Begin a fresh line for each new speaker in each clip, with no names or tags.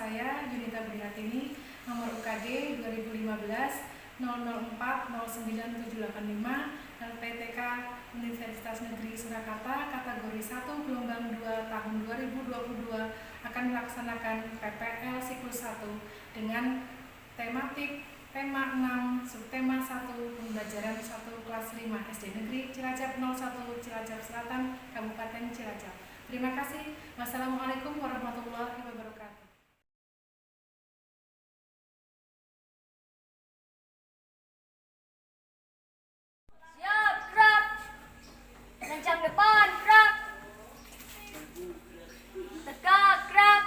saya Junita Brihatini, nomor UKG 2015 0040975, LPTK Universitas Negeri Surakarta, kategori 1 gelombang 2 tahun 2022 akan melaksanakan PPL siklus 1 dengan tematik tema 6, subtema 1, pembelajaran 1 kelas 5 SD Negeri Cilacap 01 Cilacap Selatan, Kabupaten Cilacap. Terima kasih. Wassalamualaikum warahmatullahi wabarakatuh.
Siap, gerak. Kencang depan, gerak. Tegak, gerak.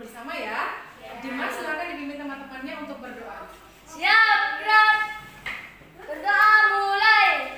Bersama ya. Dimas silakan dibimbing teman-temannya untuk berdoa.
Siap, gerak. Berdoa mulai.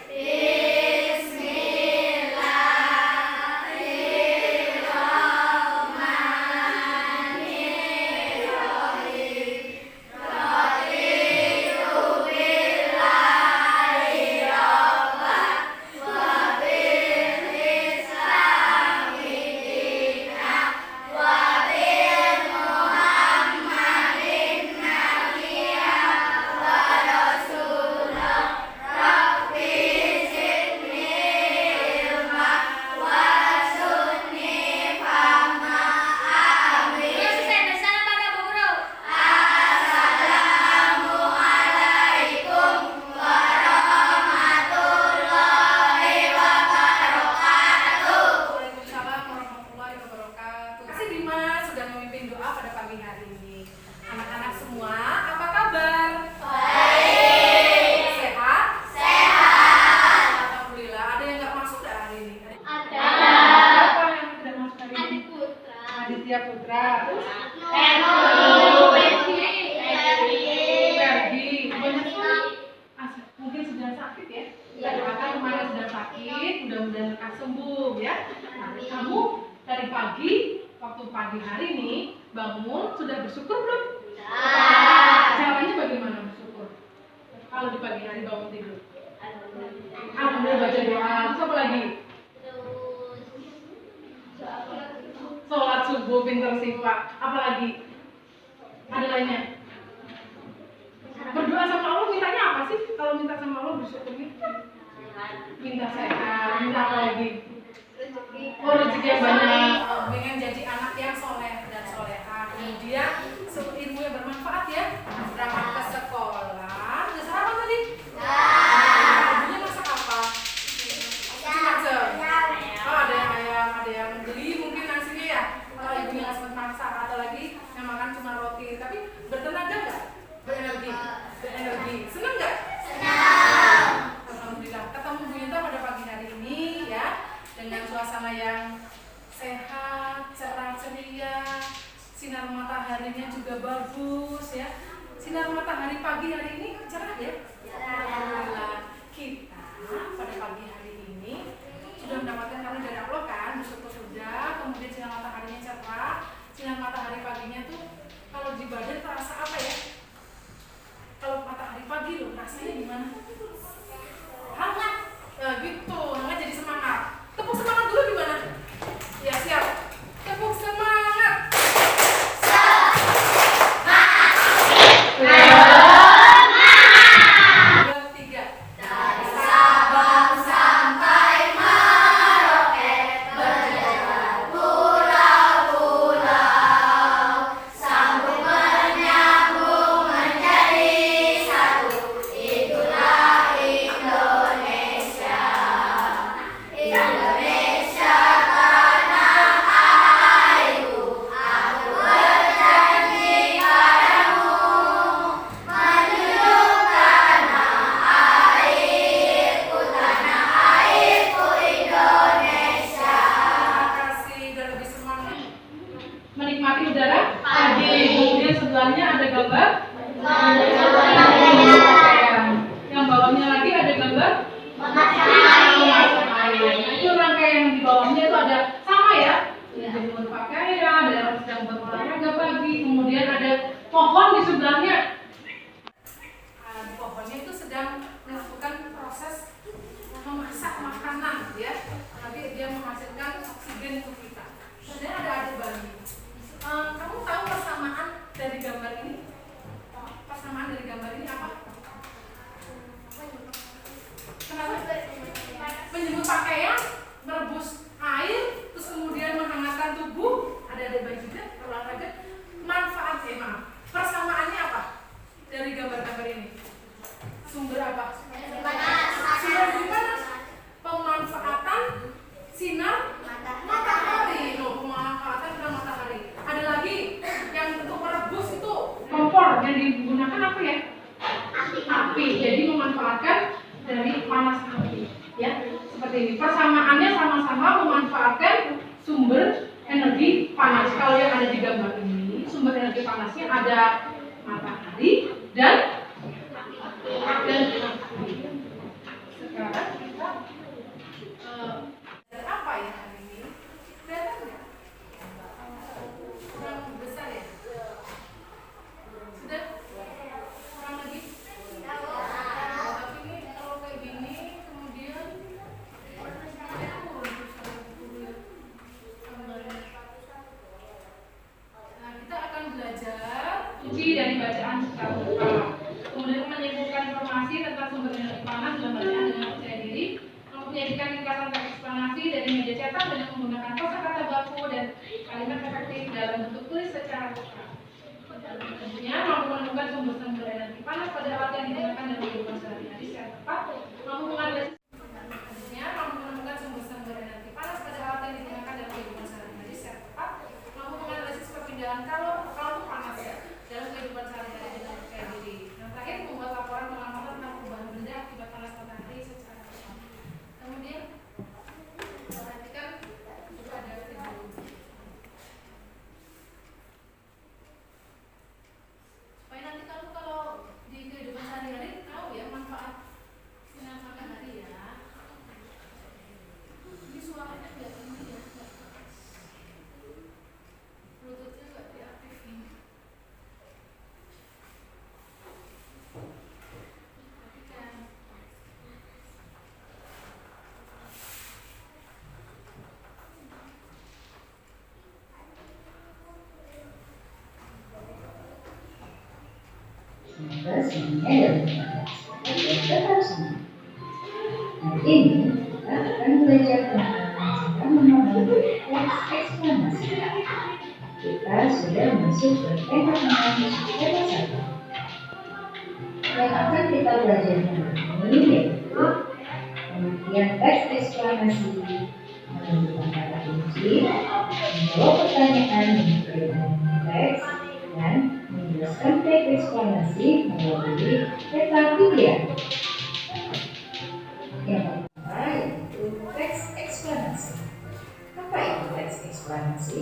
Mudah-mudahan lekas sembuh ya. Nah, kamu dari pagi, waktu pagi hari ini bangun sudah bersyukur belum? Caranya bagaimana bersyukur? Kalau di pagi hari bangun tidur, alhamdulillah baca doa. Terus apa lagi? Sholat subuh pintar sifat. Apa lagi? Ada lainnya? Berdoa sama Allah mintanya apa sih? Kalau minta sama Allah bersyukurnya? Minta sehat, minta apa lagi? Rezeki yang banyak, pengen jadi anak yang soleh dan soleha. Kemudian ilmu yang bermanfaat ya. Berangkat ke sekolah. Udah sarapan tadi? Ibunya masak apa? Macam. Oh, ada yang ayam, ada yang beli mungkin nasinya ya. Kalau ibunya nggak sempat masak, atau lagi yang makan cuma roti. Tapi bertenaga nggak? Berenergi. Seneng nggak? Senang. Alhamdulillah. Ketemu Bu Yunta pada pagi hari ini ya, dengan suasana yang sehat, cerah ceria, sinar mataharinya juga bagus ya. Sinar matahari pagi hari ini cerah ya. Alhamdulillah. Kita pada pagi hari ini sudah mendapatkan karunia dari Allah kan, bersyukur sudah. Kemudian sinar mataharinya cerah, sinar matahari paginya tuh kalau di badan terasa apa ya? Kalau matahari pagi loh rasanya gimana? Hangat. Ya gitu, hangat jadi semangat. Tepuk semangat dulu gimana? Ya siap. Tepuk semangat.
Itulah
sumber apa?
Panas.
Sumber energi panas. Pemanfaatan sinar matahari. No, pemanfaatan sinar matahari. Ada lagi yang untuk merebus itu kompor yang digunakan apa ya? Api. Jadi memanfaatkan dari panas api. Ya, seperti ini. Persamaannya sama-sama memanfaatkan sumber energi panas. Kalau yang ada di gambar ini, sumber energi panasnya ada matahari dan api. Sekarang kita apa ya hari ini? Kelihatan nggak? Kurang besar ya? Sudah? Kurang lagi? Tapi ini kalau kayak gini kemudian nah, kita akan belajar kunci dari bacaan secara berulang. Kemudian menyimpulkan informasi tentang sumber energi panas dalam bacaan dengan percaya diri, menyajikan ringkasan teks eksplanasi dari media cetak dengan menggunakan kosakata baku dan kalimat efektif dalam bentuk tulis secara lengkap. Selanjutnya, mampu menemukan sumber-sumber energi panas pada alat yang digunakan dalam kehidupan sehari-hari secara tepat, mampu menganalisis. Selanjutnya, mampu menemukan sumber-sumber energi panas pada alat yang digunakan dalam kehidupan sehari-hari secara tepat, mampu menganalisis perpindahan kalor panas dalam kehidupan sehari-hari dengan percaya diri. Yang terakhir, membuat laporan pengamatan tentang perubahan benda akibat panas matahari secara tepat. Kemudian, perhatikan juga ada video. Supaya nanti kalau di kehidupan sehari-hari tahu ya manfaat sinar matahari ya. Ini suaranya nggak ini ya, Bluetoothnya nggak diaktifin. Perhatikan.
Semoga semuanya dalam keadaan tetap semangat. Hari ini kita akan belajar tentang memahami teks eksplanasi. Kita sudah masuk ke tema memahami tema 1. Yang akan kita belajar hari ini yaitu pengertian teks eksplanasi, menentukan kata kunci, menjawab pertanyaan yang berkaitan dengan teks, dan menjelaskan teks eksplanasi melalui peta pikiran. Yang pertama yaitu teks eksplanasi. Apa itu teks eksplanasi?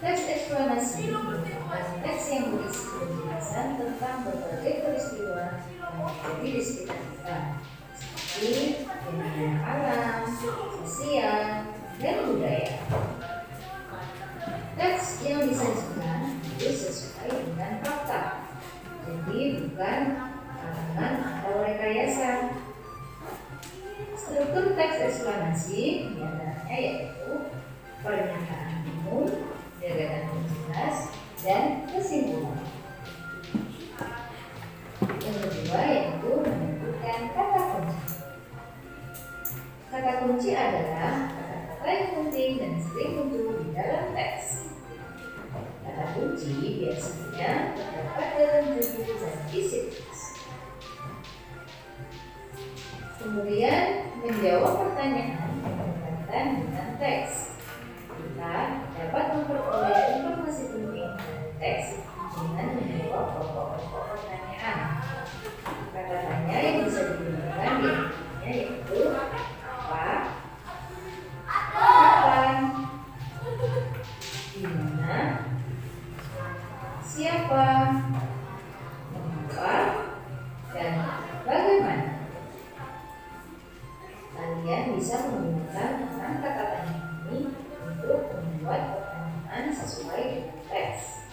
Teks eksplanasi merupakan teks yang berisi penjelasan tentang berbagai peristiwa yang terjadi di sekitar kita, seperti fenomena alam, sosial, dan budaya. Teks yang disajikan harus sesuai dengan fakta, jadi bukan karangan atau rekayasa. Struktur teks eksplanasi diantaranya yaitu pernyataan umum, gagasan penjelas, dan kesimpulan. Yang kedua yaitu menentukan kata kunci. Kata kunci adalah kata-kata yang penting dan sering muncul di dalam teks. Kata kunci biasanya terdapat dalam judul dan isi teks. Kemudian menjawab pertanyaan yang berkaitan dengan teks. Kita dapat memperoleh informasi penting dari teks dengan menjawab pokok-pokok pertanyaan. Kata tanya yang bisa digunakan diantaranya yaitu apa, kapan, di mana, siapa, mengapa, dan bagaimana. Kalian bisa menggunakan 6 kata tanya ini untuk membuat pertanyaan sesuai dengan teks.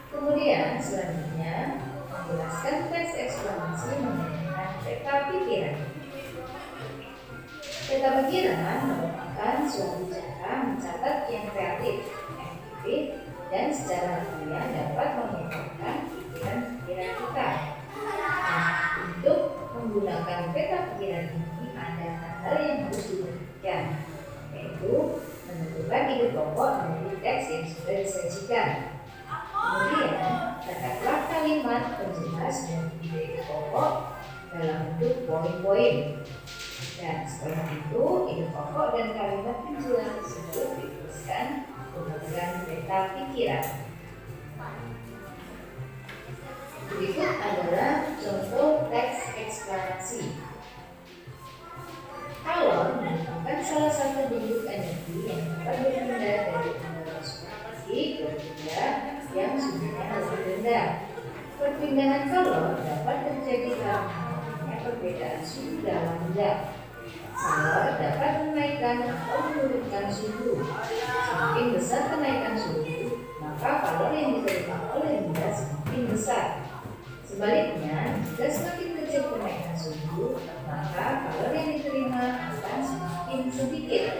Kemudian selanjutnya menjelaskan teks eksplanasi menggunakan peta pikiran. Peta pikiran merupakan suatu cara mencatat yang kreatif, efektif, dan secara alamiah dapat memetakan pikiran-pikiran kita. Nah, untuk menggunakan peta pikiran ini ada hal yang harus diperhatikan, yaitu menentukan ide pokok dari teks yang sudah disajikan. Kemudian, tata kelak kalimat penjelas dan ide pokok dalam bentuk poin-poin. Dan setelah itu, ide pokok dan kalimat penjelas tersebut dituliskan menggunakan peta pikiran. Berikut adalah contoh teks eksplanasi. Kalor merupakan salah satu bentuk energi yang dapat berpindah dari angka tinggi ke benda yang sumbernya lebih rendah. Perpindahan kalor dapat terjadi karena perbedaan suhu dalam benda. Kalor dapat menaikkan atau menurunkan suhu. Semakin besar kenaikan suhu, maka kalor yang diterima oleh benda semakin besar. Sebaliknya, jika semakin kecil kenaikan suhu, maka kalor yang diterima akan semakin sedikit.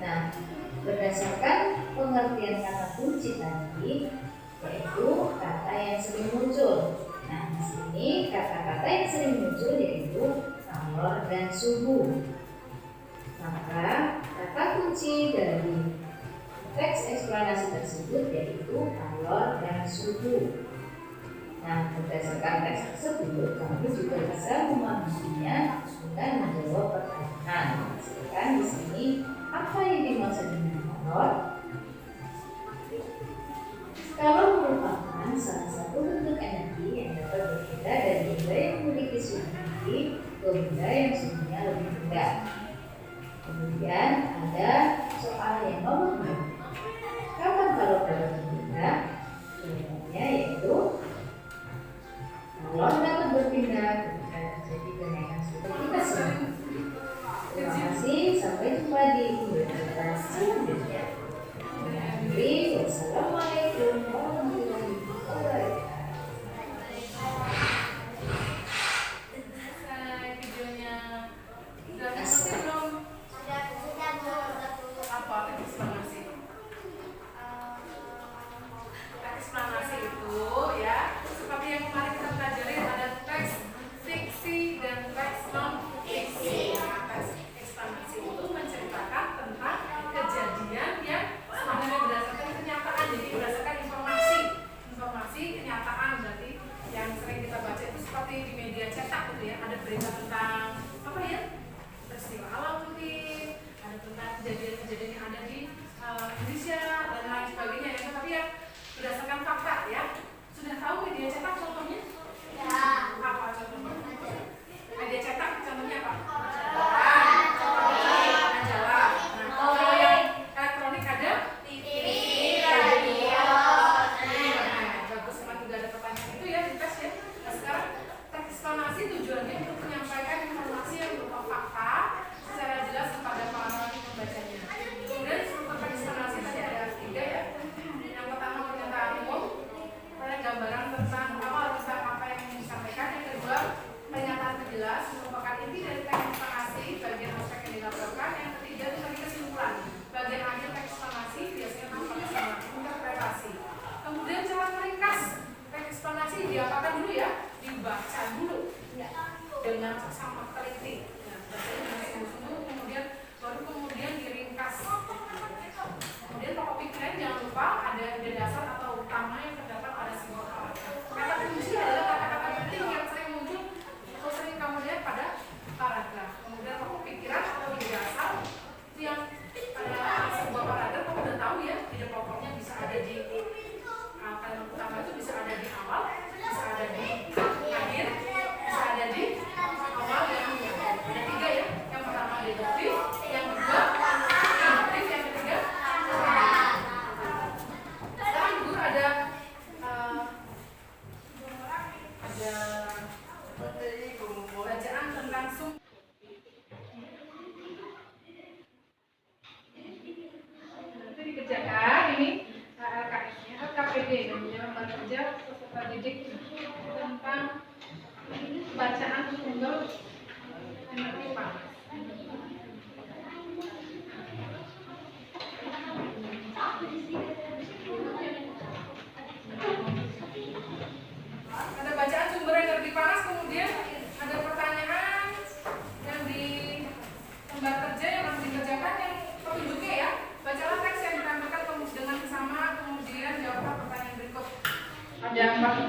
Nah, berdasarkan pengertian kata kunci tadi, yaitu kata yang sering muncul. Nah, di sini kata-kata yang sering muncul yaitu kalor dan suhu. Maka kata kunci dari teks eksplanasi tersebut yaitu kalor dan suhu. Nah, berdasarkan teks tersebut, kami juga bisa memahaminya dengan menjawab pertanyaan. Misalkan di sini, apa yang dimaksud dengan kalor? Kalor merupakan salah satu bentuk energi yang dapat berpindah dari benda yang memiliki suhu tinggi ke benda yang suhunya lebih rendah. Kemudian ada soal yang nomor 2. Kapan kalor dapat berpindah? Jawabannya yaitu kalor dapat berpindah ketika terjadi kenaikan suhu kita semua. Terima kasih, sampai jumpa di video selanjutnya. Wassalamualaikum warahmatullahi wabarakatuh.
Selesai videonya. Sudah mengerti belum? Apa eksplanasi? Eksplanasi itu ya seperti yang kemarin kita pelajari ada teks fiksi dan teks non fiksi. Teks eksplanasi itu menceritakan tentang kejadian yang sebenarnya berdasarkan kenyataan, jadi berdasarkan informasi kenyataan. Berarti yang sering kita baca itu seperti di media cetak gitu ya, ada berita tentang apa ya, peristiwa alam mungkin, ada tentang kejadian-kejadian yang ada di Indonesia dan lain sebagainya ya, tapi ya berdasarkan fakta ya. Sudah tahu media cetak contohnya? Ya. Apa contohnya? Media cetak contohnya apa? Majalah. Nah, kalau yang elektronik ada? TV, radio. Nah, bagus, semua juga ada pertanyaan itu ya di tes ya. Nah, sekarang teks eksplanasi tujuannya untuk menyampaikan informasi yang berupa fakta secara jelas kepada para pembacanya. Kemudian struktur teks eksplanasi tadi ada 3 ya. Yang pertama pernyataan umum, gambaran tentang apa yang ingin disampaikan. Yang kedua, pernyataan jelas merupakan inti dari teks eksplanasi, bagian aspek yang dilaporkan. Yang ketiga itu tadi kesimpulan, bagian akhir teks eksplanasi biasanya tampak sama interpretasi. Kemudian cara meringkas teks eksplanasi diapakan dulu ya, dibaca dulu dengan sama teliti. Nah, bacanya dengan sungguh-sungguh, kemudian diringkas. Kemudian pokok pikiran jangan lupa ada ide dasar atau utama yang terdapat pada sebuah paragraf. Kata kunci adalah kata-kata penting yang sering muncul atau sering kamu lihat pada paragraf. Kemudian pokok pikiran atau ide dasar itu yang pada sebuah paragraf kamu udah tahu ya, ide pokoknya bisa ada di kalimat utama itu bisa ada di awal, bisa ada di akhir, bisa ada di awal dan akhir. Ada 3 ya. Yang pertama deduktif, yang kedua induktif, yang ketiga sekarang guru ada bacaan tentang nanti dikerjakan ini LKS-nya, LKPD dan lembar kerja peserta didik tentang bacaan sumber energi panas. Ada bacaan sumber energi panas, kemudian ada pertanyaan yang di lembar kerja yang harus dikerjakan, yang petunjuknya ya. Bacalah teks yang ditampilkan dengan sama, kemudian jawablah pertanyaan berikut.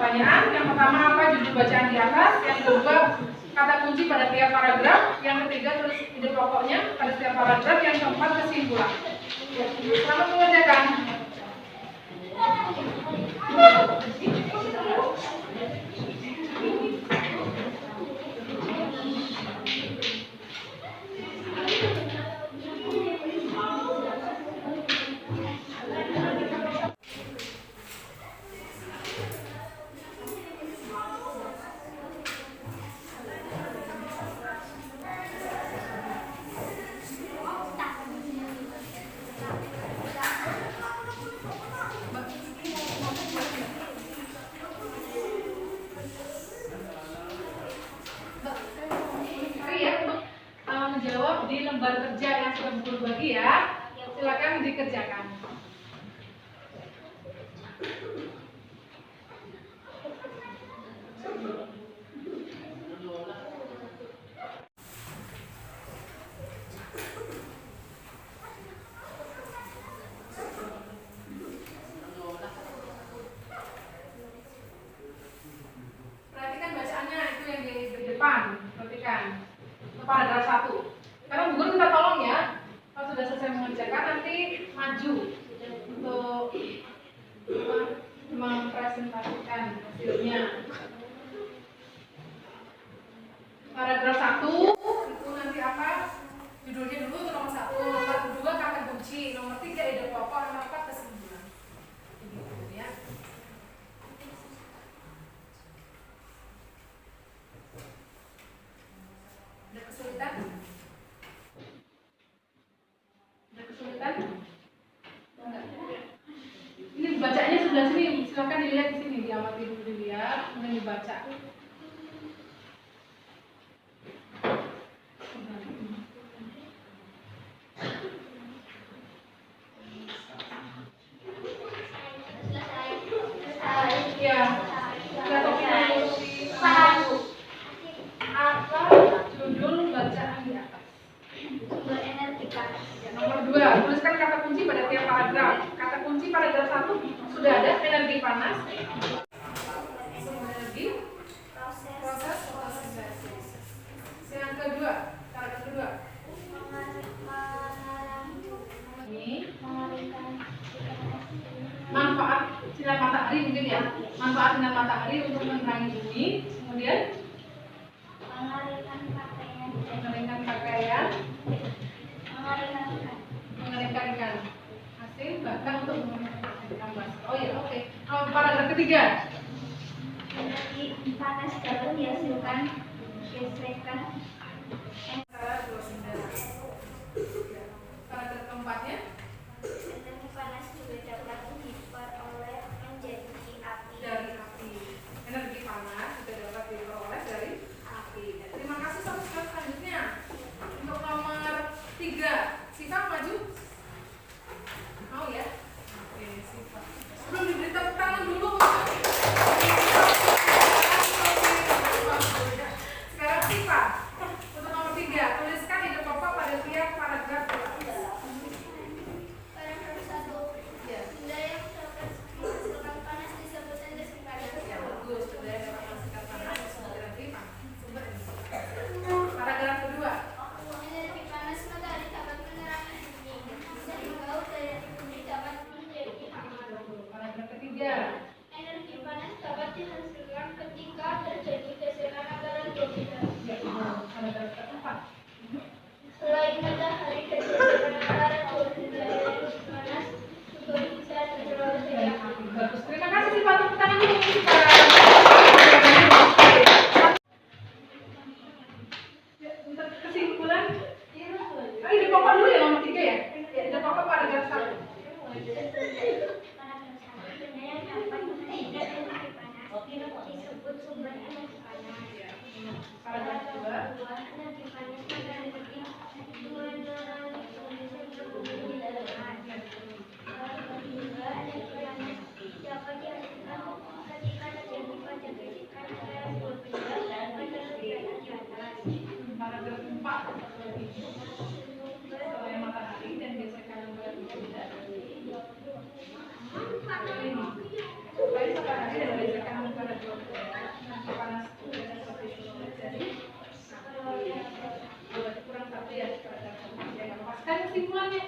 pertanyaan. Yang pertama, apa judul bacaan di atas? Yang kedua, kata kunci pada tiap paragraf. Yang ketiga, tulis ide pokoknya pada setiap paragraf. Yang keempat, kesimpulan. Selamat mengerjakan. Menjawab di lembar kerja yang sudah Bu Guru bagi ya. Silakan dikerjakan. Perhatikan bacaannya itu yang di depan. Perhatikan. Paragraf 1. Sekarang Bu Guru minta tolong ya, kalau sudah selesai mengerjakan nanti maju untuk mempresentasikan hasilnya. Paragraf 1 itu nanti apa? Judulnya dulu itu nomor 1, nomor 2 kata kunci, nomor 3 ide pokok, nomor 4 kesimpulan. Begitu ya. Ada kesulitan? Ada kesulitan? Enggak. Ini bacanya sudah sini, silakan dilihat di sini, diamati dulu dilihat, kemudian dibaca. Ya, apa judul bacaan di atas?
Sumber energi panas.
Ya, nomor 2, tuliskan kata kunci pada tiap paragraf. Kata kunci paragraf 1 sudah ada, energi panas, sumber energi, proses fotosintesis. Yang kedua, paragraf kedua. Ini manfaat sinar matahari mungkin ya. Manfaat sinar matahari untuk menerangi bumi. Kemudian mengeringkan pakaian, mengeringkan ikan. Hasil bahkan untuk mengeringkan basah. Oh ya, oke. Paragraf ketiga.
Energi panas dapat dihasilkan gesekan
Cara dosender. Paragraf keempatnya.
energi panas juga dapat diperoleh menjadi api
Dari api. Energi panas juga dapat diperoleh dari api. Terima kasih. Sampai slide selanjutnya. Untuk nomor 3, Siva maju. Mau ya? Oke, Siva. Sebelum diberi tepuk tangan dulu. Sekarang Siva. Untuk nomor 3, tuliskan ide pokok pada tiap paragraf.
Paragraf 1.
Ya.
Benda yang dapat menghasilkan panas disebut energi panas.
Ya, bagus. Sudah dapat menghasilkan panas, sumber energi panas. Sumber energi. Paragraf kedua.
Energi panas matahari dapat menerangi bumi sehingga udara di bumi dapat menjadi hangat.
Paragraf ketiga.
Energi panas dapat dihasilkan ketika terjadi gesekan antara dua benda.
Ya, paragraf keempat.
Selain matahari dan gesekan antara dua benda, energi panas juga bisa diperoleh dari api.
Bagus. Terima kasih Siva. Tepuk tangan dulu Siva. Ya, untuk kesimpulan. Ide pokok dulu ya nomor 3 ya. Ide pokok paragraf 1.
Benda yang dapat menghasilkan energi panas disebut sumber energi panas.
Paragraf 2.
Energi panas matahari menerangi bumi sehingga bumi tidak hangat. Paragraf 3. Energi panas dapat dihasilkan ketika terjadi pada gesekan antara dua benda pada ledakan di atas.
Paragraf 4. Selain matahari dan gesekan antara dua benda. Ini. Selain matahari dan gesekan antara kesimpulannya.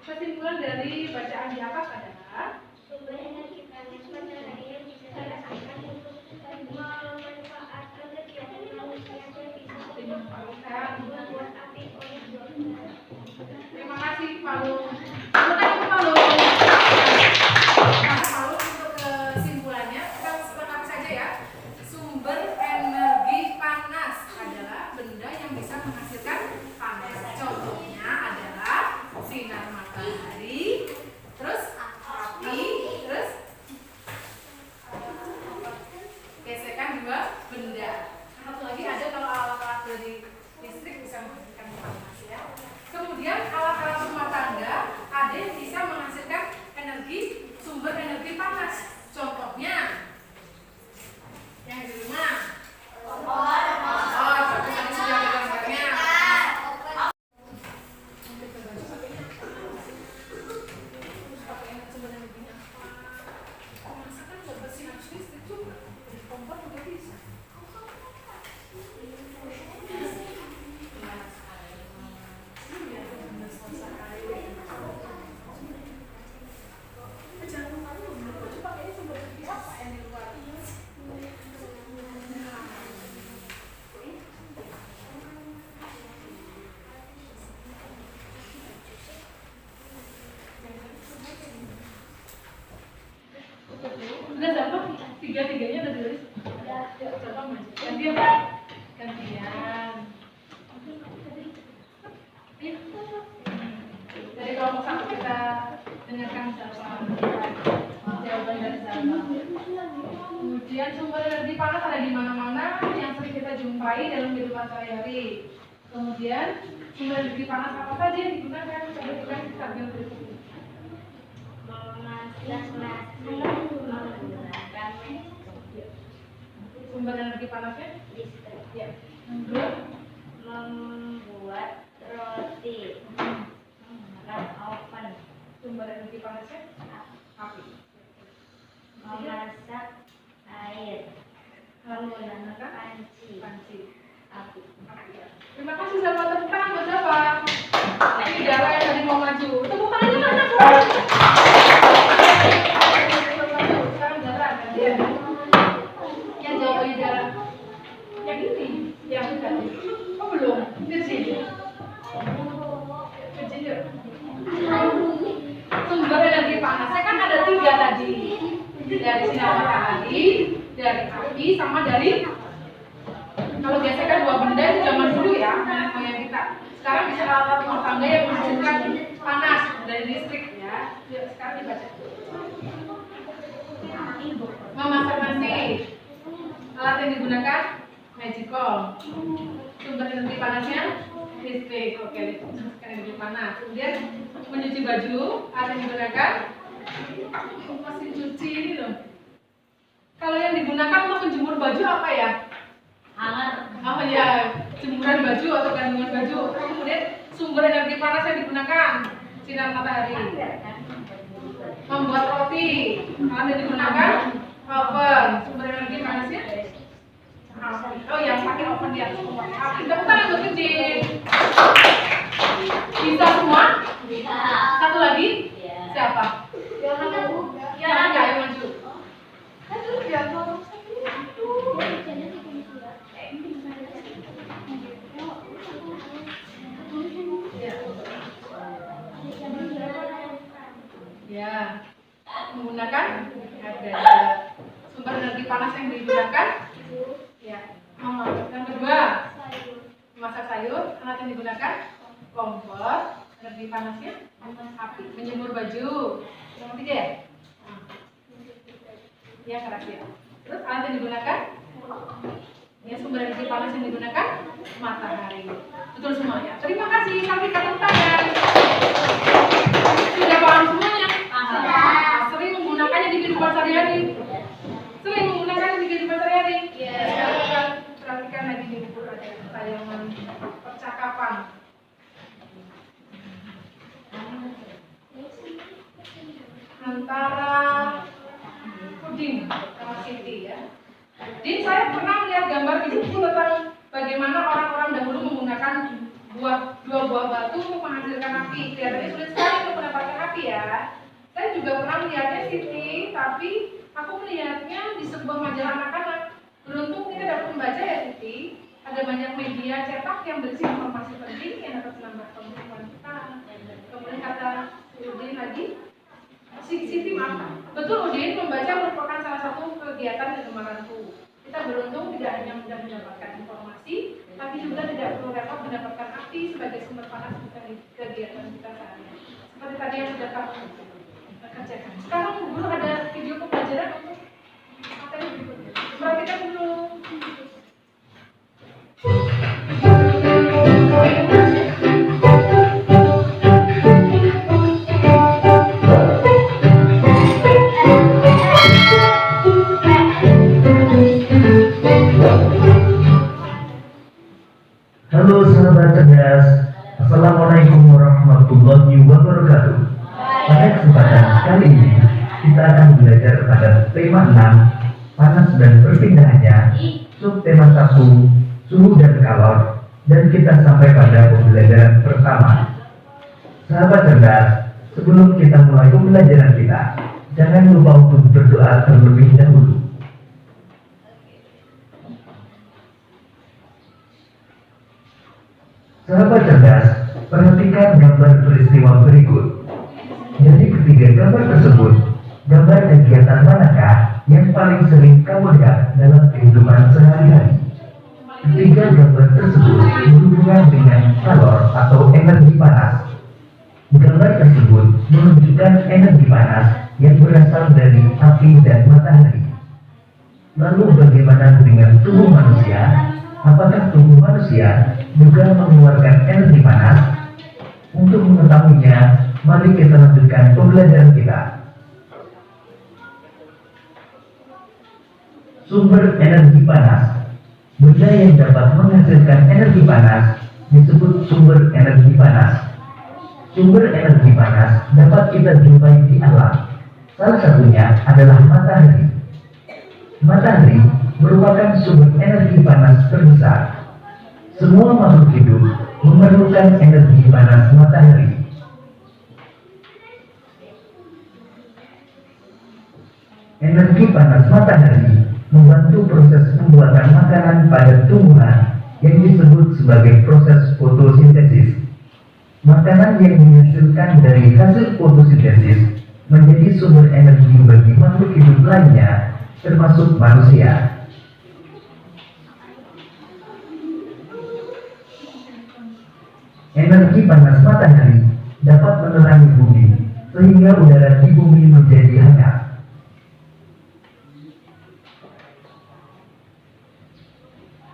Kesimpulan dari bacaan di atas adalah
Sumber energi panas matahari yang bisa digunakan untuk memanfaatkan kegiatan manusia dan bisa
dimanfaatkan.
membuat api unggun.
Terima kasih Palu. Tepuk tangan untuk Palu. Nah, Palu untuk kesimpulannya kita lengkapi saja ya. Sumber energi panas adalah benda yang bisa menghasilkan panas. Contohnya adalah sinar matahari, terus api, terus gesekan dua benda. Satu lagi ada kalau alat-alat dari listrik bisa menghasilkan panas ya. Kemudian alat-alat rumah tangga ada yang bisa menghasilkan energi, sumber energi panas. Contohnya yang di rumah. Oh, tapi tadi sudah ada gambarnya. Udah siapa? Tiga-tiganya udah ditulis? Ya, coba mas. Gantian. Gantian. Dari kelompok satu kita dengarkan jawaban dari Zalma. Kemudian sumber energi panas ada di mana-mana yang sering kita jumpai dalam kehidupan sehari-hari. Kemudian sumber energi panas apa saja yang digunakan? Coba kita tabel berikut ini. Sumber energi panasnya?
Listrik.
Ya.
Membuat roti. Menggunakan oven.
Sumber energi panasnya? Api.
Memasak air. Menggunakan panci.
Api. Terima kasih sama tepuk tangan buat siapa? Ini Dara yang tadi mau maju. Tepuk tangannya mana tuh? Sekarang Dara kan dia. Yang jawabannya Dara. Yang ini, yang tadi. Oh belum, kecil. Kecil. Sumber energi panasnya kan ada 3 tadi. Dari sinar matahari, dari api, sama dari. Kalau biasanya kan 2 benda itu zaman dulu ya, nenek moyang kita. Sekarang bisa alat-alat rumah tangga yang menghasilkan panas dari listrik ya. Sekarang dibaca. Memasak nasi. Alat yang digunakan magical. Sumber energi panasnya listrik. Oke, listrik menghasilkan energi panas. Kemudian mencuci baju, alat yang digunakan mesin cuci ini loh. Kalau yang digunakan untuk menjemur baju apa ya? Oh ya, jemuran baju atau gantungan baju. Kemudian sumber energi panas yang digunakan sinar matahari. Membuat roti, alat yang digunakan oven. Sumber energi panasnya api. Oh yang pakai oven di atas api. Tepuk tangan untuk kecil. Bisa semua? Satu lagi? Siapa? Ya, enggak yang maju. Ya, menggunakan ada sumber energi panas yang digunakan. Ya, yang kedua memasak sayur, alat yang digunakan kompor, energi panasnya api, menjemur baju. Yang ketiga ya? Ya, keras ya. Terus alat yang digunakan? Ya, sumber energi panas yang digunakan matahari. Betul semua ya. Terima kasih. Sampai tepuk tangan. Sudah paham semuanya? Paham. Sering menggunakannya di kehidupan sehari-hari. Sering menggunakannya di kehidupan sehari-hari. Iya. Perhatikan lagi di buku tayangan percakapan. Antara Udin sama Siti ya. Din, saya pernah melihat gambar di buku tentang bagaimana orang-orang dahulu menggunakan dua buah batu untuk menghasilkan api. Kelihatannya sulit sekali untuk mendapatkan api ya. Saya juga pernah melihatnya Siti, tapi aku melihatnya di sebuah majalah anak-anak. Beruntung kita dapat membaca ya Siti. Ada banyak media cetak yang berisi informasi penting yang dapat menambah pengetahuan kita. Kemudian kata Udin lagi, Siti maaf. Betul Udin, membaca merupakan salah satu kegiatan kegemaranku. Kita beruntung tidak hanya mudah mendapatkan informasi, tapi juga tidak perlu repot mendapatkan api sebagai sumber panas dari kegiatan kita sehari-hari. Seperti tadi yang sudah kamu kerjakan. Sekarang guru ada video pembelajaran untuk materi berikutnya. Perhatikan dulu.
Halo sahabat cerdas, Assalamualaikum warahmatullahi wabarakatuh. Pada kesempatan kali ini kita akan belajar pada tema 6, panas dan perpindahannya, subtema 1, suhu dan kalor, dan kita sampai pada pembelajaran pertama. Sahabat cerdas, sebelum kita mulai pembelajaran kita, jangan lupa untuk berdoa terlebih dahulu. Sahabat cerdas, perhatikan gambar peristiwa berikut. Dari ketiga gambar tersebut, gambar kegiatan manakah yang paling sering kamu lihat dalam kehidupan sehari-hari? Ketiga gambar tersebut berhubungan dengan kalor atau energi panas. Gambar tersebut menunjukkan energi panas yang berasal dari api dan matahari. Lalu bagaimana dengan tubuh manusia? Apakah tubuh manusia juga mengeluarkan energi panas? Untuk mengetahuinya, mari kita lanjutkan pembelajaran kita. Sumber energi panas. Benda yang dapat menghasilkan energi panas disebut sumber energi panas. Sumber energi panas dapat kita jumpai di alam. Salah satunya adalah matahari. Matahari merupakan sumber energi panas terbesar. Semua makhluk hidup memerlukan energi panas matahari. Energi panas matahari membantu proses pembuatan makanan pada tumbuhan yang disebut sebagai proses fotosintesis. Makanan yang dihasilkan dari hasil fotosintesis menjadi sumber energi bagi makhluk hidup lainnya, termasuk manusia. Energi panas matahari dapat menerangi bumi, sehingga udara di bumi menjadi hangat.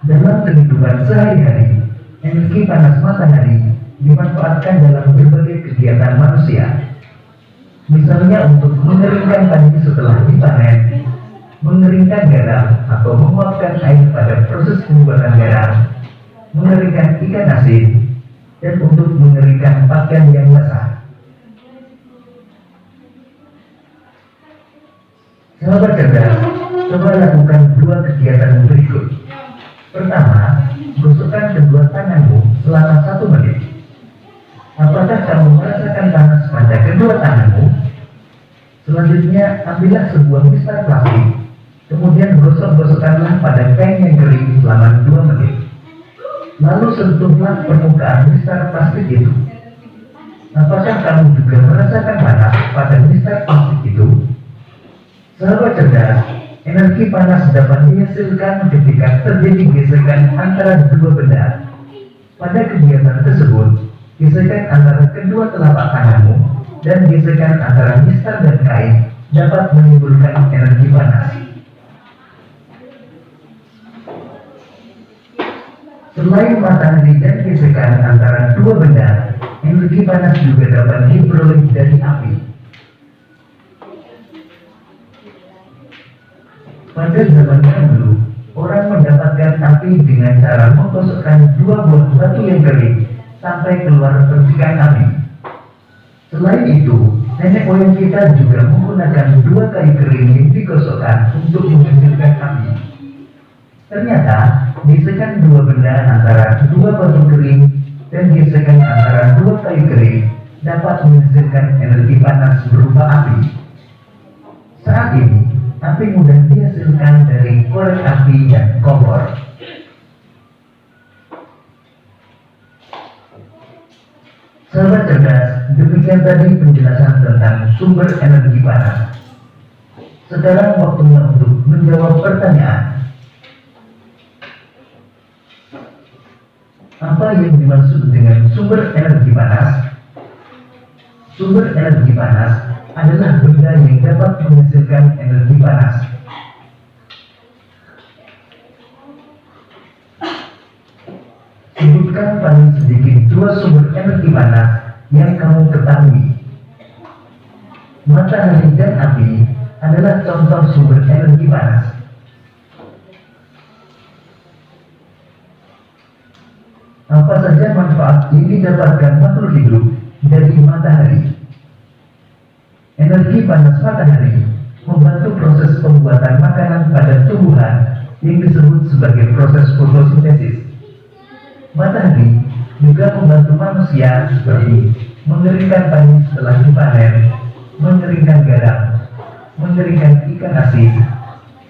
Dalam kehidupan sehari-hari, energi panas matahari dimanfaatkan dalam berbagai kegiatan manusia. Misalnya untuk mengeringkan padi setelah dipanen, mengeringkan garam atau menguapkan air pada proses pembuatan garam, mengeringkan ikan asin, dan untuk mengeringkan pakaian yang basah. Sahabat cerdas, coba lakukan dua kegiatan berikut. Pertama, gosokkan kedua tanganmu selama 1 menit. Apakah kamu merasakan panas pada kedua tanganmu? Selanjutnya, ambillah sebuah mistar plastik, kemudian gosok-gosokkanlah pada kain yang kering selama 2 menit. Lalu sentuhlah permukaan mistar plastik itu. Apakah kamu juga merasakan panas pada mistar plastik itu? Sahabat cerdas, energi panas dapat dihasilkan ketika terjadi gesekan antara dua benda. Pada kegiatan tersebut, gesekan antara kedua telapak tanganmu dan gesekan antara mistar dan kain dapat menimbulkan energi panas. Selain matahari dan gesekan antara dua benda, energi panas juga dapat diperoleh dari api. Pada zaman dahulu, orang mendapatkan api dengan cara menggosokkan 2 buah batu yang kering sampai keluar percikan api. Selain itu, nenek moyang kita juga menggunakan 2 kayu kering yang digosokkan untuk menghasilkan api. Ternyata, gesekan 2 benda antara 2 batu kering dan gesekan antara dua kayu kering dapat menghasilkan energi panas berupa api. Saat ini, api mudah dihasilkan dari korek api dan kompor. Sahabat cerdas, demikian tadi penjelasan tentang sumber energi panas. Sekarang waktunya untuk menjawab pertanyaan. Apa yang dimaksud dengan sumber energi panas? Sumber energi panas adalah benda yang dapat menghasilkan energi panas. Sebutkan paling sedikit dua sumber energi panas yang kamu ketahui. Matahari dan api adalah contoh sumber energi panas. Apa saja manfaat yang didapatkan makhluk hidup dari matahari? Energi panas matahari membantu proses pembuatan makanan pada tumbuhan yang disebut sebagai proses fotosintesis. Matahari juga membantu manusia seperti mengeringkan padi setelah dipanen, mengeringkan garam, mengeringkan ikan asin,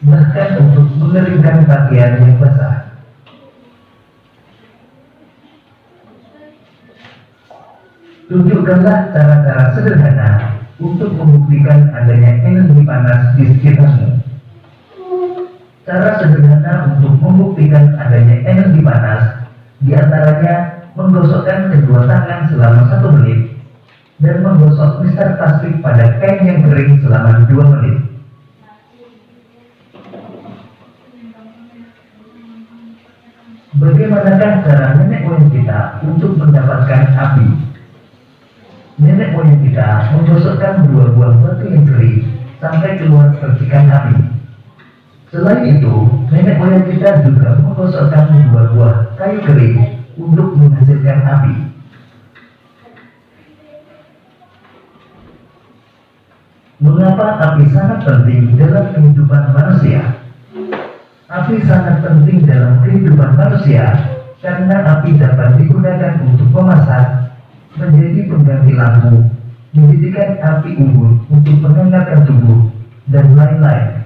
bahkan untuk mengeringkan pakaian yang basah. Tunjukkanlah cara-cara sederhana untuk membuktikan adanya energi panas di sekitarmu. Cara sederhana untuk membuktikan adanya energi panas diantaranya menggosokkan kedua tangan selama 1 menit dan menggosok mistar plastik pada kain yang kering selama 2 menit. Bagaimanakah cara nenek moyang kita untuk mendapatkan api? Nenek moyang kita menggosokkan 2 buah batu yang kering sampai keluar percikan api. Selain itu, nenek moyang kita juga menggosokkan 2 buah kayu kering untuk menghasilkan api. Mengapa api sangat penting dalam kehidupan manusia? Api sangat penting dalam kehidupan manusia karena api dapat digunakan untuk memasak, menjadi pengganti lampu, dijadikan api unggun untuk menghangatkan tubuh, dan lain-lain.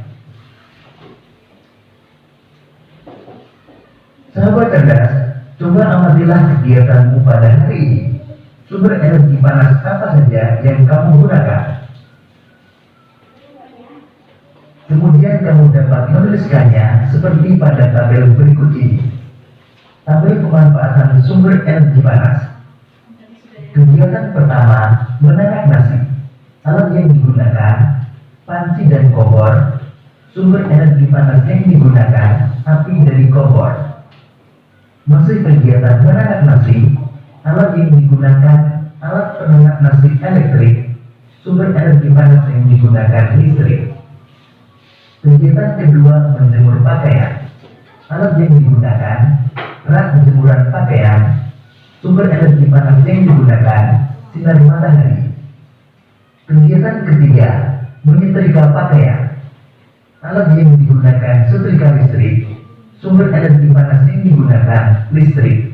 Sahabat cerdas, coba amatilah kegiatanmu pada hari ini. Sumber energi panas apa saja yang kamu gunakan? Kemudian kamu dapat menuliskannya seperti pada tabel berikut ini. Tabel pemanfaatan sumber energi panas. Kegiatan pertama, menanak nasi. Alat yang digunakan, panci dan kompor. Sumber energi panas yang digunakan, api dari kompor. Masih kegiatan menanak nasi. Alat yang digunakan, alat penanak nasi elektrik. Sumber energi panas yang digunakan, listrik. Kegiatan kedua, menjemur pakaian. Alat yang digunakan, rak penjemuran pakaian. Sumber energi panas yang digunakan, sinar matahari. Kegiatan ketiga, menyetrika pakaian. Alat yang digunakan, setrika listrik. Sumber energi panas yang digunakan, listrik.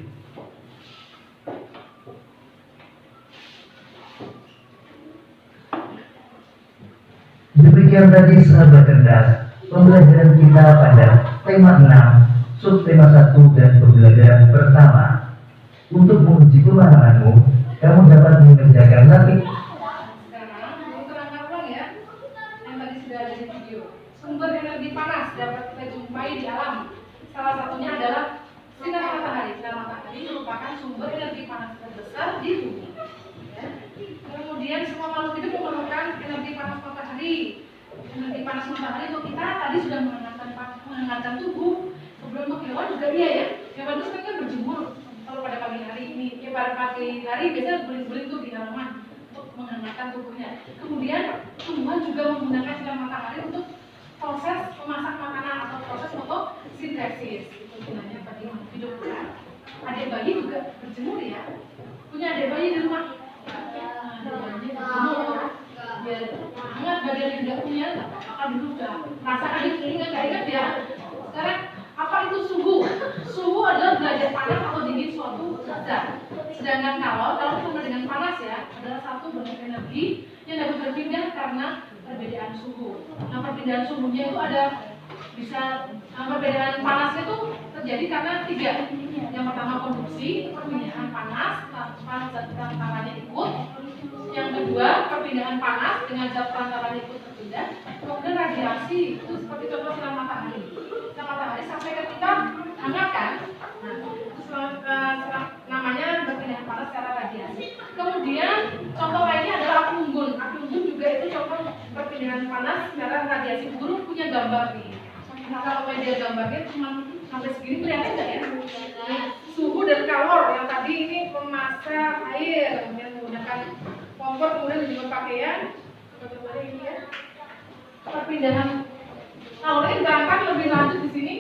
Demikian tadi sahabat cerdas, pembelajaran kita pada tema 6, subtema 1 dan pembelajaran pertama. Untuk menguji pemahamanmu, kamu dapat mengerjakan latih.
Sekarang mau terangkan ulang ya, yang tadi sudah ada di video. Sumber energi panas dapat kita jumpai di alam. Salah satunya adalah sinar matahari. Sinar matahari merupakan sumber energi panas terbesar di bumi. Ya. Kemudian semua makhluk hidup memerlukan energi panas matahari. Energi panas matahari untuk kita tadi sudah menghangatkan tubuh. Sebelum untuk hewan juga iya ya. Hewan itu kan berjemur. Kalau pada pagi hari ini, ya pada pagi hari biasanya berguling-guling tuh di halaman untuk menghangatkan tubuhnya. Kemudian tumbuhan juga menggunakan sinar matahari untuk proses memasak makanan atau proses fotosintesis. Itu gunanya bagi makhluk hidup kan. Adik bayi juga berjemur ya. Punya adik bayi di rumah. Adik bayi berjemur. Biar hangat bagian yang tidak punya, akan dulu udah rasakan ingat ya. Sekarang apa itu suhu? Suhu adalah derajat panas atau dingin suatu zat. Sedangkan kalau sama dengan panas ya, adalah satu bentuk energi yang dapat berpindah karena perbedaan suhu. Nah, perbedaan suhunya itu ada bisa perbedaan panasnya itu terjadi karena tiga. Yang pertama konduksi, perpindahan panas zat perantaranya ikut. Yang kedua perpindahan panas dengan zat perantaranya ikut terpindah. Kemudian radiasi itu seperti contoh sinar matahari. Sinar matahari sampai ketika hangatkan, namanya perpindahan panas secara radiasi. Kemudian contoh lainnya adalah api unggun. Api unggun juga itu contoh perpindahan panas secara radiasi. Guru punya gambar nih. Nah, kalau media gambarnya cuma sampai segini kelihatan nggak ya? Suhu dan kalor yang tadi ini memasak air, kemudian menggunakan kompor, kemudian juga pakaian. Bagaimana ini ya? Perpindahan kalor ini digambarkan lebih lanjut di sini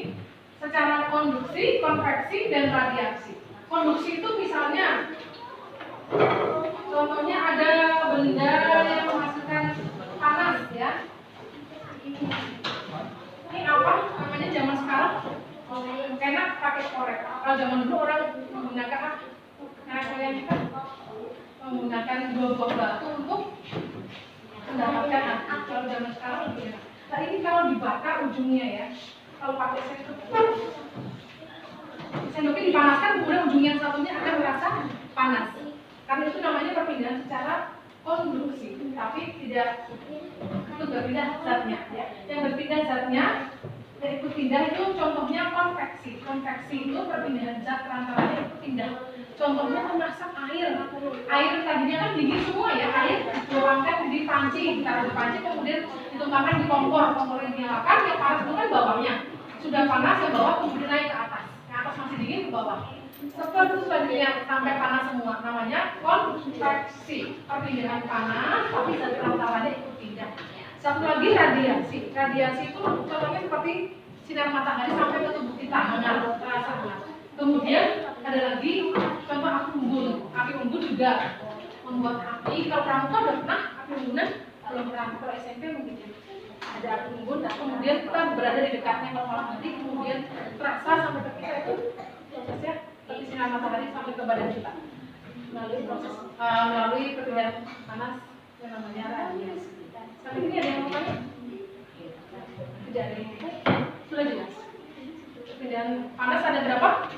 secara konduksi, konveksi, dan radiasi. Konduksi itu misalnya, contohnya ada benda yang menghasilkan panas ya. Ini apa namanya zaman sekarang? Enak pakai korek. Kalau zaman dulu orang menggunakan kalian kan menggunakan buah batu untuk mendapatkan api. Kalau zaman sekarang lebih enak. Nah ini kalau dibakar ujungnya ya, kalau pakai sendoknya dipanaskan, kemudian ujung yang satunya akan merasa panas. Karena itu namanya perpindahan secara konduksi, tapi tidak itu berpindah zatnya ya. Yang berpindah zatnya yang ikut pindah itu contohnya konveksi. Konveksi itu perpindahan zat perantaranya ikut pindah. Contohnya memasak air. Air tadinya kan dingin semua ya, air dituangkan di panci, ditaruh di panci, kemudian ditumpahkan di kompor. Kompor yang dinyalakan, yang panas itu kan bawahnya. Sudah panas yang bawah kemudian naik ke atas. Yang atas masih dingin ke bawah. Setelah itu selanjutnya sampai panas semua, namanya konveksi. Perpindahan panas, tapi zat perantaranya ikut pindah. Satu lagi radiasi. Radiasi itu contohnya seperti sinar matahari sampai ke tubuh kita, terasa hangat. Kemudian ada lagi contoh api unggun. Api unggun juga membuat api. Kalau pramuka udah pernah api unggunan? Belum pernah. Kalau SMP mungkin ya. Ada api unggun, nah kemudian kita berada di dekatnya kalau malam hari, kemudian terasa sampai ke kita itu prosesnya seperti sinar matahari sampai ke badan kita melalui perpindahan panas yang namanya radiasi. Sampai ini ada yang mau tanya? Tidak ada yang sudah jelas. Perpindahan panas ada berapa?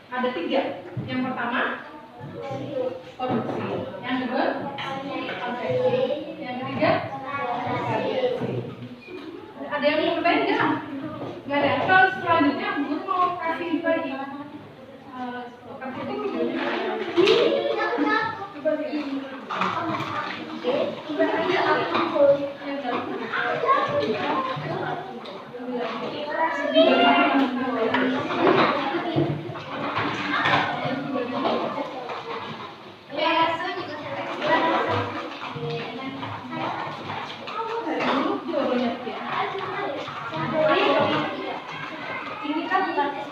Ada 3. Yang pertama konduksi, yang kedua konveksi, yang ketiga radiasi. Ada yang mau bertanya nggak? Nggak ada. Kalau selanjutnya guru mau kasih lagi kasih di videonya. Coba lihat.
Ini kan bukan itu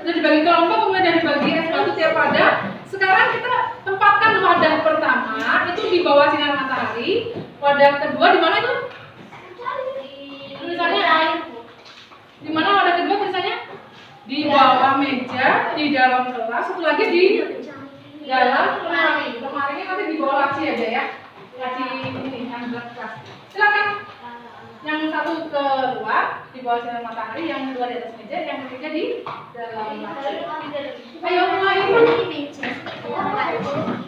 punya
dibagi kelompok, kemudian dibagi S1 tiap ada. Sekarang kita tempatkan wadah pertama itu di bawah sinar matahari, wadah kedua di mana itu? Tulisannya di mana wadah kedua tulisannya? Di bawah meja, di dalam kelas, satu lagi di dalam lemari. Lemarinya nanti di bawah laci aja ya. Laci ini yang belakang kelas. Silakan. Yang satu keluar di bawah sinar matahari, yang kedua di atas meja, yang ketiga di dalam laci. Ayo mulai.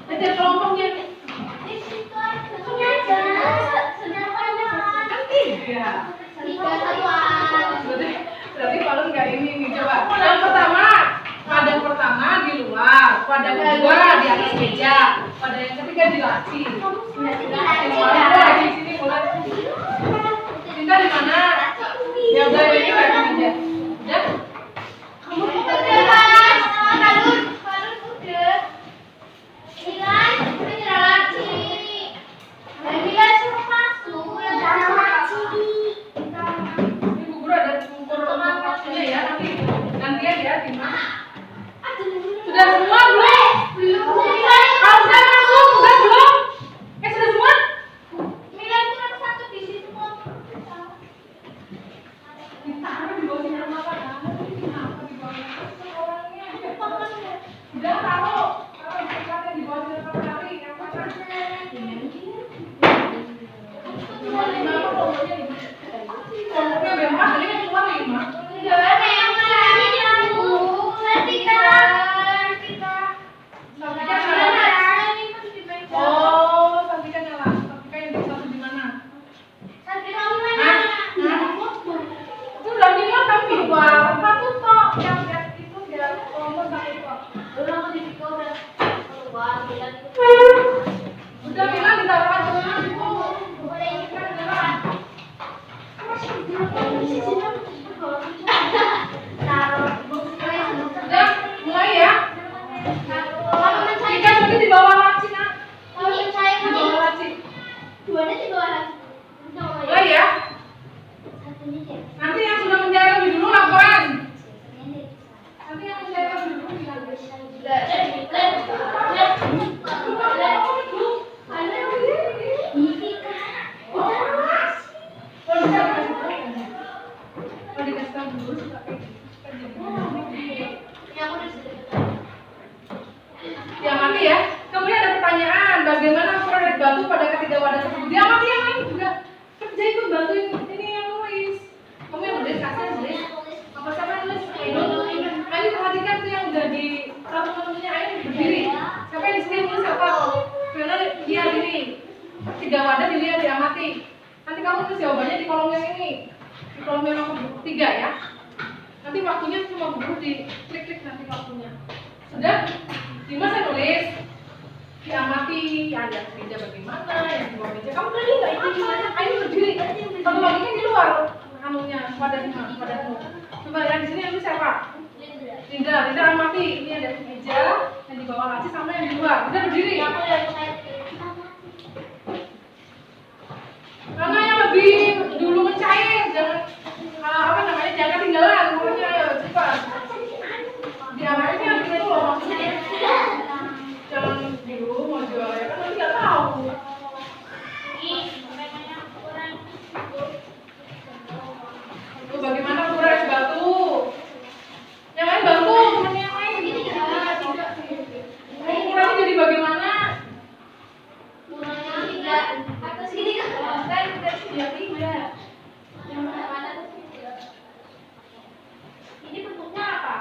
Ada kelompoknya. Kan 3. Berarti kalau nggak ini nih, coba. Yang pertama, wadah pertama di luar, wadah kedua di atas meja, wadah yang ketiga di laci. Di sini mulai. Cinta Bisa di mana? Ya udah ini kayak aja. Udah.
Kamu udah pas. Kalun udah. Milan, udah nyerah lagi. Dan Milan suruh masuk. Jangan lagi.
Ini bubur ada ukur waktunya ya nanti gantian ya Tima. Sudah semua belum?
Belum.
Kalau sudah masuk, sudah belum? Sudah semua?
Milan kurang satu di situ kok.
Ditaruh di bawah sini rumah Pak. Kenapa di bawah sini orangnya? Udah taruh di bawah sini rumah kali. Yang mana? Cuma 5 apa pokoknya 5? Pokoknya bemah, ini kan cuma 5. Oh, Santika nyala. Santika yang di satu di mana? Itu udah 5 tapi luar. Satu tok yang itu dia kelompok satu tok. Udah bilang ditaruh aja itu. Udah mulai ya. Ikan tadi di bawah laci nak. Di bawah laci. Mulai ya. Nanti yang sudah menjadi lebih dulu laporan. Nanti yang menjadi lebih dulu bilang. Kalau dikasih tahu dulu suka kayak gitu. Diamati ya. Kemudian ada pertanyaan, bagaimana ukuran dari batu pada ketiga wadah tersebut? Diamati yang lain juga. Kerja ikut bantuin ini yang nulis. Kamu yang nulis, kasih yang nulis. Apa siapa yang nulis? Ayo perhatikan tuh yang udah di satu menunya Ayo berdiri. Siapa yang di sini nulis apa? Karena dia ini tiga wadah dilihat diamati. Nanti kamu tulis jawabannya di kolom yang ini. Di kolom yang nomor 3 ya. Nanti waktunya cuma bubur di klik-klik nanti waktunya. Sudah? Dimas saya nulis. Diamati, ada meja bagaimana, yang di bawah meja. Kamu tadi nggak itu gimana? Ayo berdiri. Kalau baginya di luar, anunya wadahmu. Coba yang di sini yang itu siapa? Linda amati. Ini ada meja yang di bawah laci sama yang di luar. Udah berdiri. Karena yang lebih dulu mencair, jangan jangan ketinggalan. Pokoknya ayo cepat. Diamati yang itu loh maksudnya. Jangan dulu mau jual ya kan nanti nggak tahu. Tuh bagaimana ukuran es batu? Yang lain bantu temennya yang lain. Ukurannya jadi bagaimana? Ini bentuknya apa?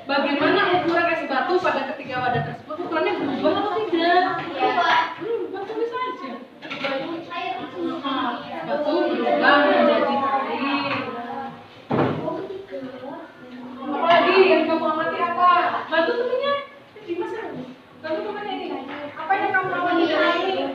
Bagaimana ukuran es batu pada ketiga wadah tersebut? Ukurannya berubah atau tidak? Tulis saja. Batu berubah menjadi air. Apalagi yang kamu amati apa? Batu temennya di mana? Batu temennya ini. Apa yang kamu amati dari ini?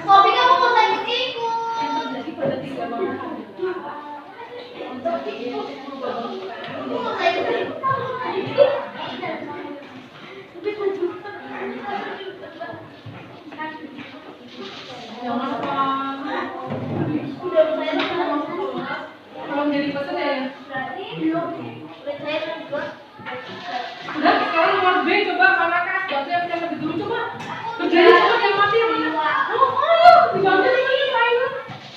Kopi kamu mau saya ikut.
Yang terjadi pada tiga wadah. Jangan kalau menjadi pesan ya. Udah sekarang nomor B coba mana kas batu yang lebih dulu coba. Berdiri coba yang mati. Ayo dibantu ini air.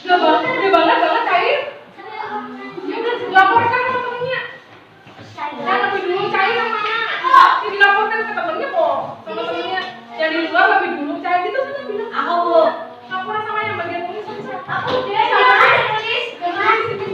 Udah banget cair. Ya udah laporkan sama temennya. Yang lebih dulu cair yang mana? Ini dilaporkan ke temennya kok. Sama temennya yang di luar lebih dulu cair gitu kan bilang. Aku bu. Laporan sama yang bagian tulis. Aku deh. Nulis. Nulis.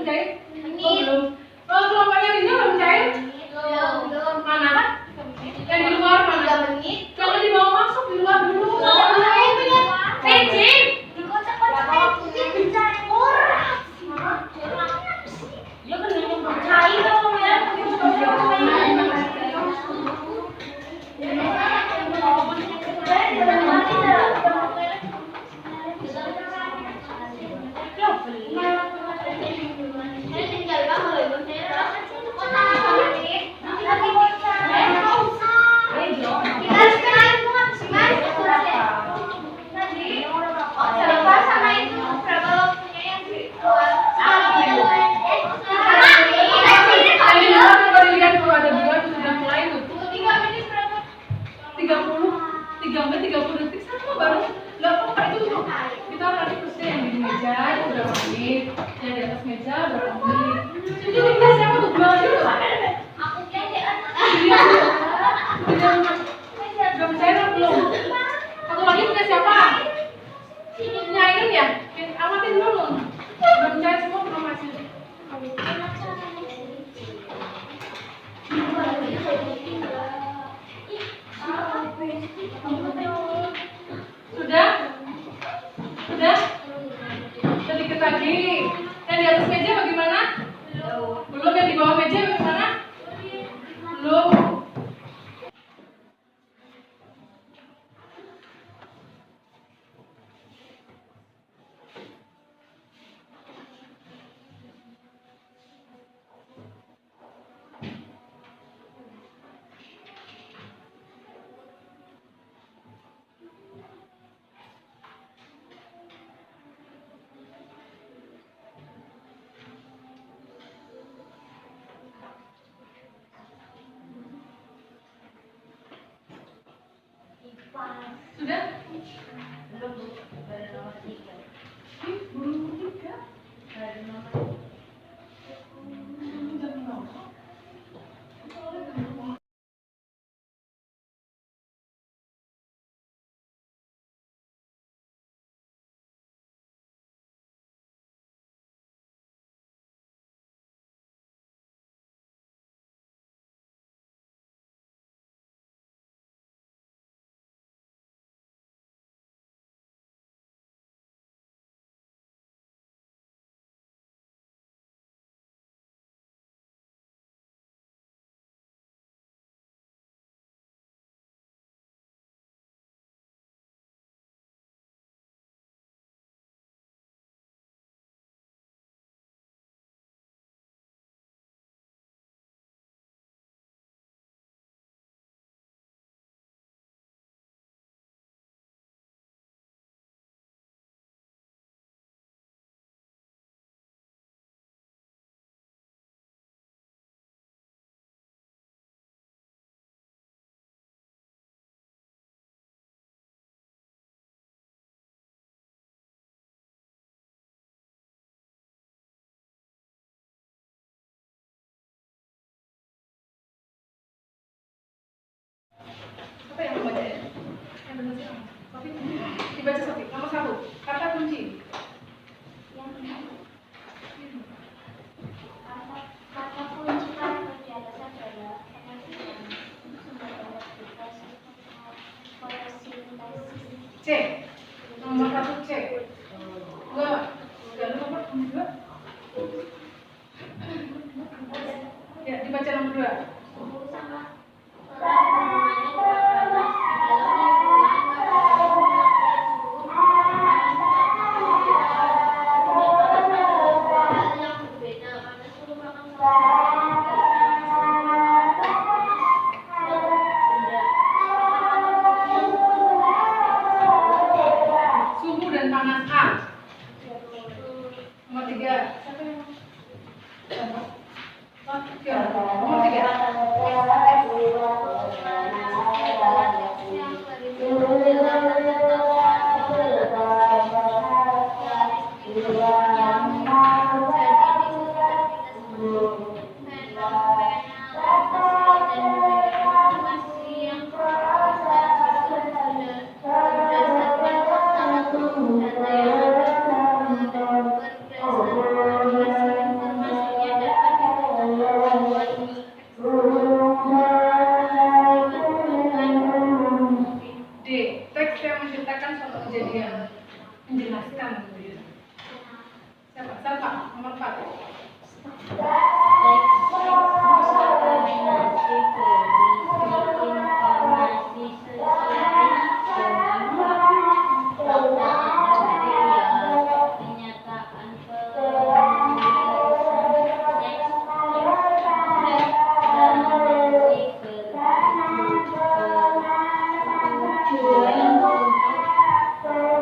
mencair? Oh, belum. Oh, kelompoknya Rinda belum mencair?
Belum.
Mana? Yang di luar mana?
3 menit.
Jangan dibawa masuk, di luar dulu. Pecing.
Dikocok-kocok putih dicampur. Ya kan yang cair dong ya.
Yang di luar coba dilihat kalau ada 2 itu sudah mulai tuh. 3 menit 30 detik sama baru. Lah kok itu tuh kita tadi terusnya yang di meja itu berapa menit, yang di atas meja berapa menit. Jadi kita siapa tuh dua itu? Iya. Udah mencair atau belum? Satu lagi punya siapa? Punya Ainun ya? Amatin dulu. Udah mencair semua belum masih? Sudah? Sudah? Sedikit lagi. Yang di atas meja bagaimana? Belum. Yang di bawah meja bagaimana? Belum. Sudah? Belum 3. Apa yang membaca ya? Yang benar sih. Sofi, dibaca Sofi. Nomor 1. Kata kunci.
Kata kunci kata adalah
C. Nomor 1 C. 2. Jangan lupa nomor 2. Ya, dibaca nomor 2. Suhu dan panas A. Nomor 3. Siapa yang nomor 3. Nomor 4.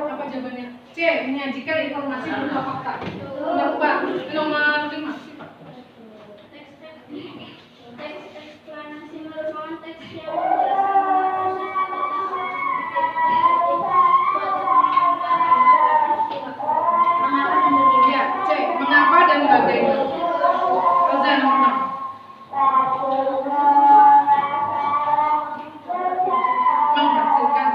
Apa jawabannya? C. Menyajikan informasi berupa fakta. Nomor 4. Nomor 5.
Teks eksplanasi merupakan teks yang menjelaskan mengapa dan bagaimana.
Ya, C. Mengapa dan bagaimana. Elza nomor 6. Menghasilkan.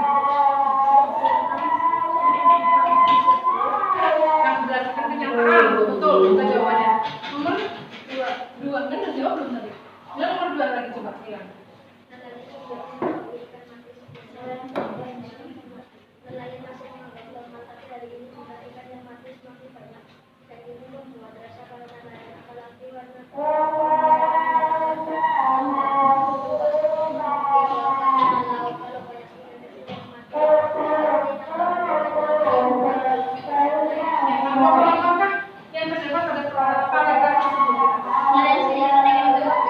Yang berdasarkan kenyataan. Betul, kita jawabannya. Nomor 2. Kan udah jawab belum tadi? Nah, nomor 2 lagi coba bilang.
Nelayan masih menganggap lemah, tapi hari ini jumlah ikan yang mati semakin banyak. Dan ini membuat rasa para nelayan apalagi warna laut kalau banyak ikan kecil yang mati.
Apakah yang terdapat pada paragraf tersebut?
Nelayan sendiri yang mati ikan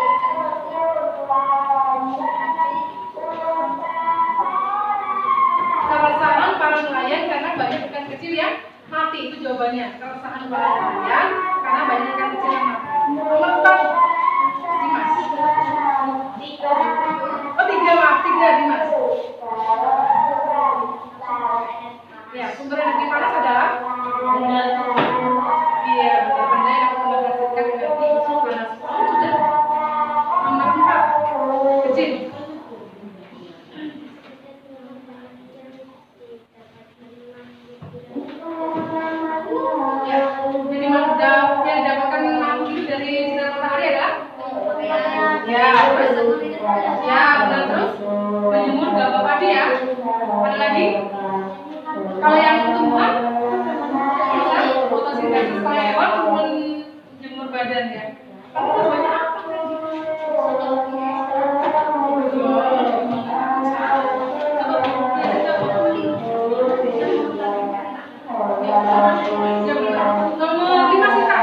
Keresahan para nelayan karena banyak ikan kecil yang mati, itu jawabannya. Keresahan para nelayan karena banyak ikan kecil yang mati. Nomor 4. Dimas. Oh 3 maaf, 3 Dimas. Ya, sumber energi panas adalah iya, betul, benda yang dapat menghasilkan energi panas. Oh, sudah. Nomor 4. Kecil. Ya, jadi yang didapatkan manfaat dari sinar matahari adalah ya, terus ya, benar terus menjemur gabah padi ya. Ada lagi? Kalau yang tumbuhan, bisa fotosintesis. Kalau hewan menjemur badan ya. Kamu banyak apa tadi? Nomor 5 Sita.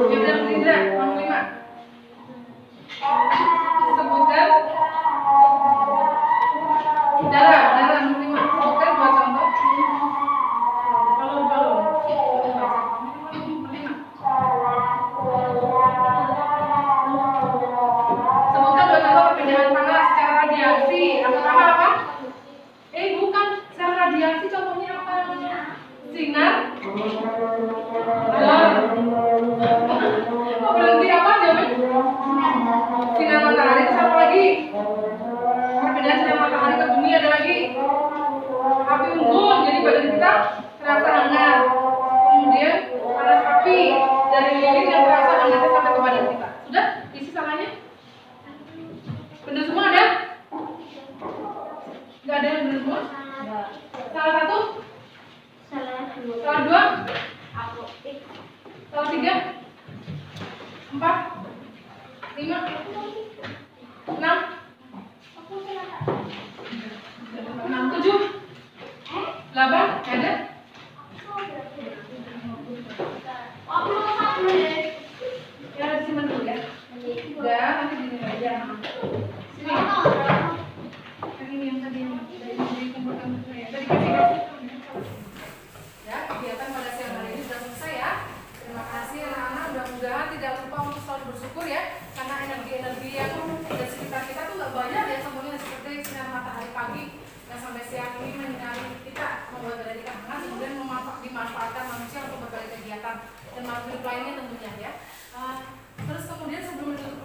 Ya benar Rindra, nomor 5. Sebutkan darah nomor 5. Sebutkan 2 contoh. Balon. Nomor 5. Sebutkan 2 contoh perbedaan panas secara radiasi. Yang pertama apa? Bukan. Secara radiasi contohnya apa? Sinar. Oh, berhenti apa jawabannya? Sinar matahari. Terus apa lagi? Perbedaan sinar matahari ke bumi ada lagi. Api unggun, jadi badan kita terasa hangat. Kemudian panas api dari lilin yang terasa hangatnya sampai ke badan kita. Sudah? Isi salahnya? Benar semua ada? Gak ada yang benar semua? Salah satu? Salah 2? Salah 3? 4? 5? 6? 7? 8? Ada? Ya, disimpan dulu ya. Udah, nanti gini aja. Sini. Yang ini yang tadi dikumpulkan saya. Tadi kasih. Ya, kegiatan pada siang hari ini sudah selesai ya. Terima kasih anak-anak. Mudah-mudahan tidak lupa untuk selalu bersyukur ya. Karena energi-energi yang ada sekitar kita tuh nggak banyak ya. Semuanya seperti sinar matahari pagi yang sampai siang ini menyinari kita, membuat badan kita hangat, kemudian dimanfaatkan manusia untuk berbagai kegiatan dan makhluk hidup lainnya tentunya ya. Terus kemudian sebelum menutup